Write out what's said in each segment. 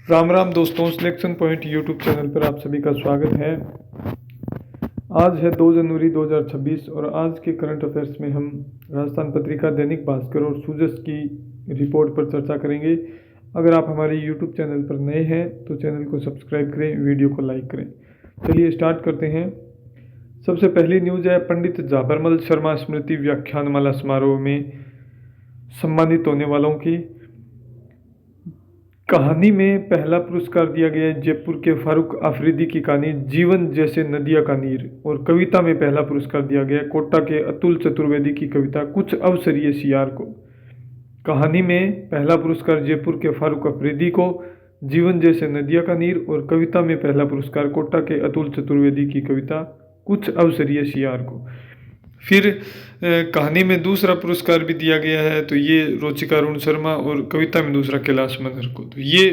राम राम दोस्तों, selection point YouTube channel पर आप सभी का स्वागत है। आज है 2 जनवरी 2026 और आज के करंट अफेयर्स में हम राजस्थान पत्रिका, दैनिक भास्कर और सूजस की रिपोर्ट पर चर्चा करेंगे। अगर आप हमारे यूट्यूब चैनल पर नए हैं तो चैनल को सब्सक्राइब करें, वीडियो को लाइक करें। चलिए स्टार्ट करते हैं। सबसे पहली न्यूज़ है पंडित जाबरमल शर्मा स्मृति व्याख्यानमाला समारोह में सम्मानित होने वालों की। कहानी में पहला पुरस्कार दिया गया है जयपुर के फारूक आफरीदी की कहानी जीवन जैसे नदिया का नीर, और कविता में पहला पुरस्कार दिया गया कोटा के अतुल चतुर्वेदी की कविता कुछ अवसरीय सियार को। कहानी में पहला पुरस्कार जयपुर के फारूक आफरीदी को जीवन जैसे नदिया का नीर, और कविता में पहला पुरस्कार कोटा के अतुल चतुर्वेदी की कविता कुछ अवसरीय सियार को। फिर कहानी में दूसरा पुरस्कार भी दिया गया है, तो ये रोचिका अरुण शर्मा, और कविता में दूसरा कैलाश मंदर को। तो ये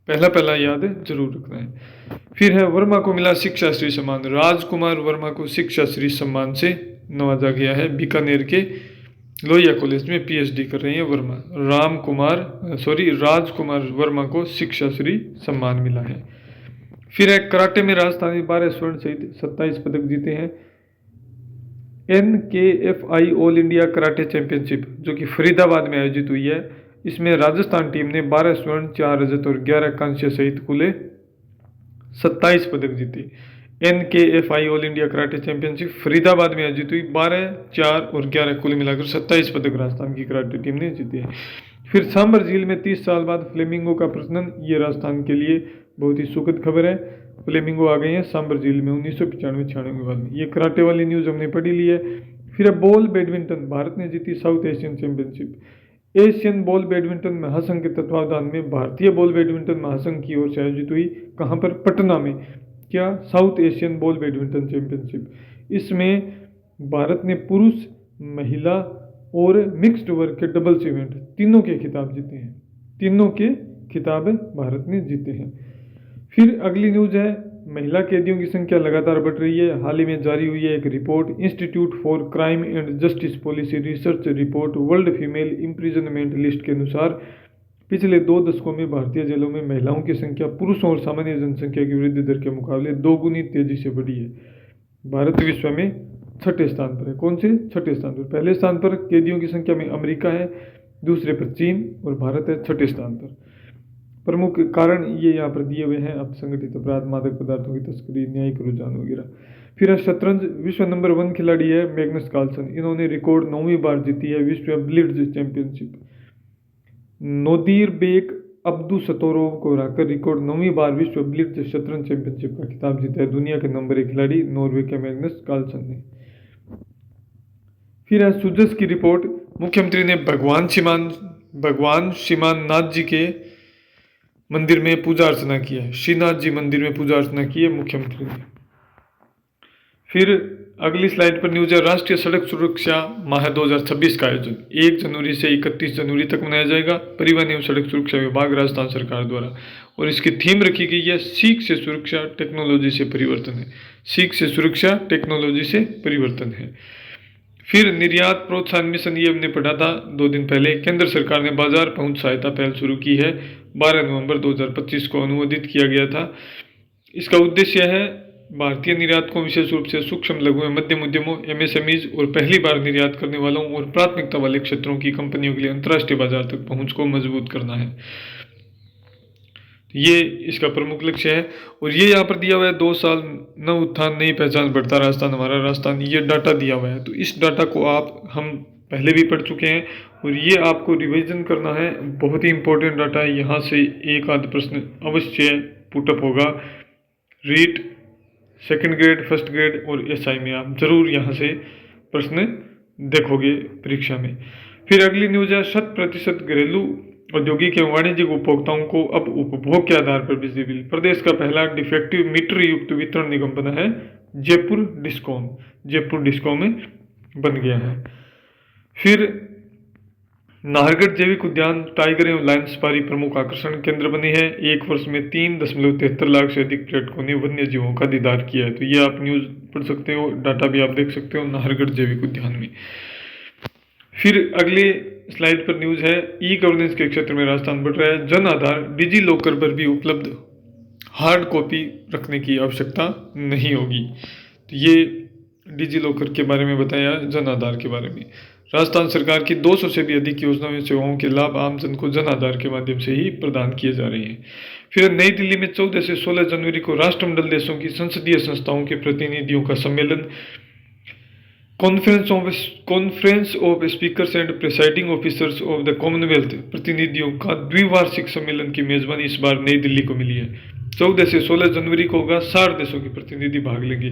पहला याद जरूर रखना है। फिर है वर्मा को मिला शिक्षा श्री सम्मान। राजकुमार वर्मा को शिक्षा श्री सम्मान से नवाजा गया है। बीकानेर के लोहिया कॉलेज में पीएचडी कर रहे हैं वर्मा। राजकुमार वर्मा को शिक्षा श्री सम्मान मिला है। फिर है कराटे में राजस्थानी 12 स्वर्ण सहित 27 पदक जीते हैं। NKFI all India karate championship जो कि फरीदाबाद में आयोजित हुई है, इसमें राजस्थान टीम ने 12 स्वर्ण, 4 रजत और 11 कांस्य सहित कुल 27 पदक जीते। NKFI all India karate championship Faridabad में आयोजित हुई। 12, 4 और 11 कुल मिलाकर 27 पदक राजस्थान की कराटे टीम ने जीते हैं। फिर सांबर झील में 30 साल बाद फ्लेमिंगो का प्रजनन, ये राजस्थान के लिए बहुत ही सुखद खबर है। फ्लेमिंगो आ गए हैं सांबर झील में 1995-96 बाद। ये कराटे वाली न्यूज़ हमने पढ़ी ली है। फिर बॉल बैडमिंटन, भारत ने जीती south Asian championship. Asian ball badminton महासंघ के तत्वावधान में भारतीय बॉल बैडमिंटन महासंघ की ओर से आयोजित हुई। कहाँ पर? पटना में। क्या? South Asian ball badminton championship. इसमें भारत ने पुरुष, महिला और मिक्स्ड वर्ग के डबल्स इवेंट तीनों के खिताब जीते हैं। तीनों के खिताब भारत ने जीते हैं। फिर अगली न्यूज़ है महिला कैदियों की संख्या लगातार बढ़ रही है। हाल ही में जारी हुई है एक report, institute for crime and justice policy research report world female imprisonment list के अनुसार पिछले 2 दशकों में भारतीय जेलों में महिलाओं की संख्या पुरुषों और सामान्य जनसंख्या की वृद्धि दर के मुकाबले 2 गुनी तेजी से बढ़ी है। भारत विश्व में 6ठे स्थान पर है। कौन से? 6ठे स्थान पर। पहले स्थान पर कैदियों की संख्या में अमेरिका है, दूसरे पर चीन, और भारत है 6ठे स्थान पर। प्रमुख कारण ये यहाँ पर दिए हुए हैं, असंगठित अपराध, मादक पदार्थों की तस्करी, न्यायिक रुझान वगैरह। फिर शतरंज, विश्व नंबर 1 खिलाड़ी है मैग्नस कार्लसन। इन्होंने रिकॉर्ड 9वीं बार जीती है विश्व ब्लिट्ज चैंपियनशिप। नोदिरबेक अब्दुसतोरोव को हराकर रिकॉर्ड 9वीं बार विश्व ब्लिट्ज शतरंज चैंपियनशिप का खिताब जीता है दुनिया के नंबर 1 खिलाड़ी नॉर्वे के मैग्नस कार्लसन ने। फिर है सूजस की रिपोर्ट, मुख्यमंत्री ने भगवान श्रीमान नाथ जी के मंदिर में पूजा अर्चना की है। श्रीनाथ जी मंदिर में पूजा अर्चना की है मुख्यमंत्री ने। फिर अगली स्लाइड पर न्यूज है राष्ट्रीय सड़क सुरक्षा माह 2026 का आयोजन 1 जनवरी से 31 जनवरी तक मनाया जाएगा परिवहन एवं सड़क सुरक्षा विभाग राजस्थान सरकार द्वारा, और इसकी थीम रखी गई है सीख से सुरक्षा टेक्नोलॉजी से परिवर्तन है। सीख से सुरक्षा टेक्नोलॉजी से परिवर्तन है। फिर निर्यात प्रोत्साहन मिशन, ये हमने पढ़ा था 2 दिन पहले। केंद्र सरकार ने बाजार पहुंच सहायता पहल शुरू की है। 12 नवंबर 2025 को अनुमोदित किया गया था। इसका उद्देश्य है भारतीय निर्यात को विशेष रूप से सूक्ष्म, लघु एवं मध्यम उद्यमों MSMEs और पहली बार निर्यात करने वालों और प्राथमिकता वाले क्षेत्रों की कंपनियों के लिए अंतर्राष्ट्रीय बाजार तक पहुंच को मजबूत करना है। ये इसका प्रमुख लक्ष्य है। और ये यहाँ पर दिया हुआ है 2 साल नव उत्थान नई पहचान बढ़ता राजस्थान हमारा राजस्थान, ये डाटा दिया हुआ है। तो इस डाटा को हम पहले भी पढ़ चुके हैं और ये आपको रिवीजन करना है। बहुत ही इंपॉर्टेंट डाटा है। यहाँ से एक आध प्रश्न अवश्य पुटअप होगा। REET, second grade, first grade और SI में आप जरूर यहाँ से प्रश्न देखोगे परीक्षा में। फिर अगली न्यूज है 100% घरेलू औद्योगिक एवं वाणिज्यिक उपभोक्ताओं को अब उपभोग के आधार पर बिजली बिल। प्रदेश का पहला डिफेक्टिव मीटर युक्त वितरण निगम बना है जयपुर डिस्कॉम में बन गया है। फिर नाहरगढ़ जैविक उद्यान टाइगर एवं लायन सफारी प्रमुख आकर्षण केंद्र बने हैं। 1 वर्ष में 3.73 लाख से अधिक पर्यटकों ने वन्य जीवों का दीदार किया है। तो ये आप न्यूज पढ़ सकते हो, डाटा भी आप देख सकते हो नाहरगढ़ जैविक उद्यान में। फिर अगले स्लाइड पर न्यूज है, ई गवर्नेंस के क्षेत्र में राजस्थान बढ़ रहा है। जन आधार डिजी लॉकर पर भी उपलब्ध, हार्ड कॉपी रखने की आवश्यकता नहीं होगी। तो ये डिजी लॉकर के बारे में बताया, जन आधार के बारे में। राजस्थान सरकार की 200 से भी अधिक योजनाओं एवं सेवाओं के लाभ आमजन को जन आधार के माध्यम से ही प्रदान किए जा रहे हैं। फिर नई दिल्ली में 14 से 16 जनवरी को राष्ट्रमंडल देशों की संसदीय संस्थाओं के प्रतिनिधियों का सम्मेलन conference of speakers and presiding officers of the Commonwealth प्रतिनिधियों का द्विवार्षिक सम्मेलन की मेजबानी इस बार नई दिल्ली को मिली है। 14 से 16 जनवरी को होगा, 60 देशों के प्रतिनिधि भाग लेंगे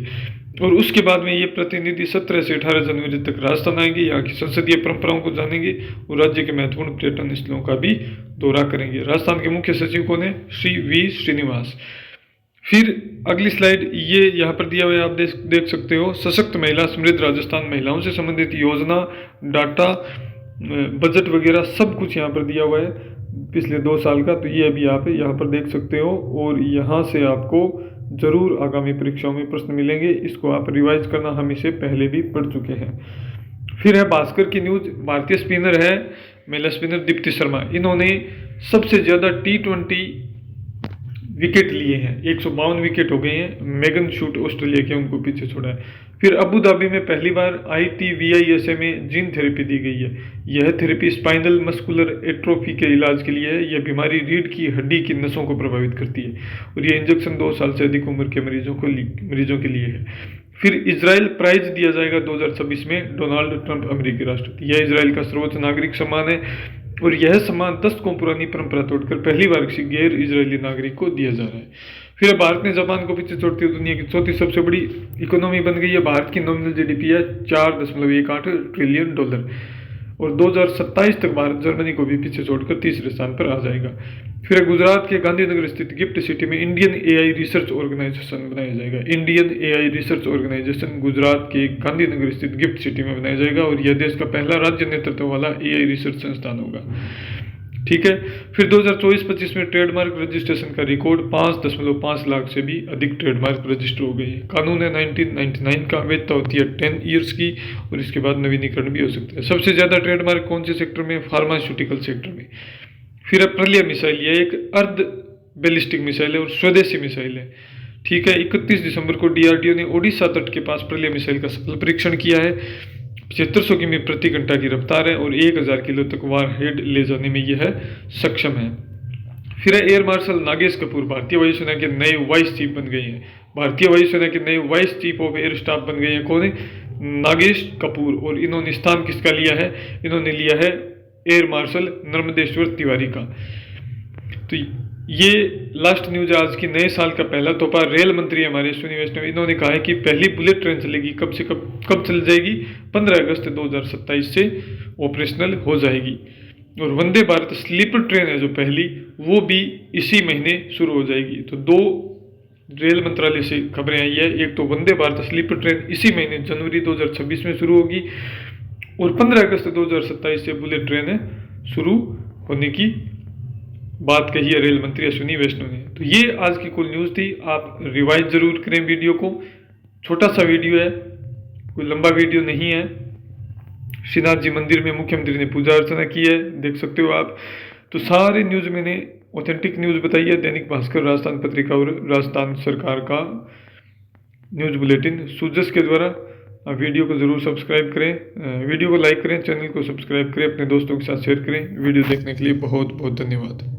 और उसके बाद में ये प्रतिनिधि 17 से 18 जनवरी तक राजस्थान आएंगे, यहाँ की संसदीय परंपराओं को जानेंगे और राज्य के महत्वपूर्ण पर्यटन स्थलों का भी दौरा करेंगे। राजस्थान के मुख्य सचिव कौन है? श्री वी श्रीनिवास। फिर अगली स्लाइड ये यहाँ पर दिया हुआ है, आप देख सकते हो। सशक्त महिला समृद्ध राजस्थान, महिलाओं से संबंधित योजना, डाटा, बजट वगैरह सब कुछ यहाँ पर दिया हुआ है पिछले 2 साल का। तो ये अभी आप यहाँ पर देख सकते हो और यहाँ से आपको जरूर आगामी परीक्षाओं में प्रश्न मिलेंगे, इसको आप रिवाइज करना, हम इसे पहले भी पढ़ चुके हैं। फिर है भास्कर की न्यूज, भारतीय स्पिनर है महिला स्पिनर दीप्ति शर्मा, इन्होंने सबसे ज्यादा T20 विकेट लिए हैं, 152 विकेट हो गए हैं। मेगन शूट ऑस्ट्रेलिया के, उनको पीछे छोड़ा है। फिर अबू धाबी में पहली बार ITVISA में जीन थेरेपी दी गई है। यह थेरेपी स्पाइनल मस्कुलर एट्रोफी के इलाज के लिए है। यह बीमारी रीढ़ की हड्डी की नसों को प्रभावित करती है और यह इंजेक्शन 2 साल से अधिक उम्र के मरीजों के लिए है। फिर इजराइल प्राइज दिया जाएगा 2026 में, डोनाल्ड ट्रंप अमेरिकी राष्ट्रपति। यह इजराइल का सर्वोच्च नागरिक सम्मान है और यह सम्मान 10 को पुरानी परंपरा तोड़कर पहली बार किसी गैर इजरायली नागरिक को दिया जा रहा है। फिर भारत ने जापान को पीछे छोड़ते हुए दुनिया की चौथी सबसे बड़ी इकोनॉमी बन गई है। भारत की नॉमिनल GDP है $4.18 ट्रिलियन और 2027 तक भारत जर्मनी को भी पीछे छोड़कर तीसरे स्थान पर आ जाएगा। फिर गुजरात के गांधीनगर स्थित गिफ्ट सिटी में इंडियन AI रिसर्च ऑर्गेनाइजेशन बनाया जाएगा। Indian AI research organisation Gujarat के गांधीनगर स्थित गिफ्ट सिटी में बनाया जाएगा और यह देश का पहला राज्य नेतृत्व वाला AI रिसर्च संस्थान होगा। ठीक है। फिर 2024-25 में ट्रेडमार्क रजिस्ट्रेशन का रिकॉर्ड 5.5 लाख से भी अधिक ट्रेडमार्क रजिस्टर हो गए हैं। कानून है 1999 का, वैधता होती है 10 ईयर्स की और इसके बाद नवीनीकरण भी हो सकता है। सबसे ज्यादा ट्रेडमार्क कौन से सेक्टर में? फार्मास्यूटिकल सेक्टर में। फिर प्रलय मिसाइल, यह एक अर्ध बैलिस्टिक मिसाइल है और स्वदेशी मिसाइल है। ठीक है। 31 दिसंबर को DRDO ने ओडिशा तट के पास प्रलय मिसाइल का सफल परीक्षण किया है। 7500 किमी प्रति घंटा की रफ्तार है और 1000 किलो तक वारहेड ले जाने में यह सक्षम है। फिर एयर मार्शल नागेश कपूर भारतीय वायुसेना के नए वाइस चीफ बन गए हैं। भारतीय वायुसेना के नए vice chief of air staff बन गए हैं। कौन है? नागेश कपूर। और इन्होंने स्थान किसका लिया है? इन्होंने लिया है एयर मार्शल नर्मदेश्वर तिवारी का। तो ये लास्ट न्यूज आज की, नए साल का पहला तोहफा। रेल मंत्री हमारे अश्विनी वैष्णव, इन्होंने कहा है कि पहली बुलेट ट्रेन चलेगी कब चल जाएगी? 15 अगस्त 2027 से ऑपरेशनल हो जाएगी। और वंदे भारत स्लीपर ट्रेन है जो पहली, वो भी इसी महीने शुरू हो जाएगी। तो 2 रेल मंत्रालय से खबरें आई है। एक तो वंदे भारत स्लीपर ट्रेन इसी महीने जनवरी 2026 में शुरू होगी और 15 अगस्त 2027 से बुलेट ट्रेन शुरू होने की बात कही है रेल मंत्री अश्विनी वैष्णव ने। तो ये आज की कुल न्यूज़ थी। आप रिवाइज जरूर करें वीडियो को। छोटा सा वीडियो है, कोई लंबा वीडियो नहीं है। श्रीनाथ जी मंदिर में मुख्यमंत्री ने पूजा अर्चना की है, देख सकते हो आप। तो सारे न्यूज़ मैंने ऑथेंटिक न्यूज़ बताई है। दैनिक भास्कर, राजस्थान पत्रिका और राजस्थान सरकार का न्यूज़ बुलेटिन सूजस के द्वारा। आप वीडियो को ज़रूर सब्सक्राइब करें, वीडियो को लाइक करें, चैनल को सब्सक्राइब करें, अपने दोस्तों के साथ शेयर करें। वीडियो देखने के लिए बहुत बहुत धन्यवाद।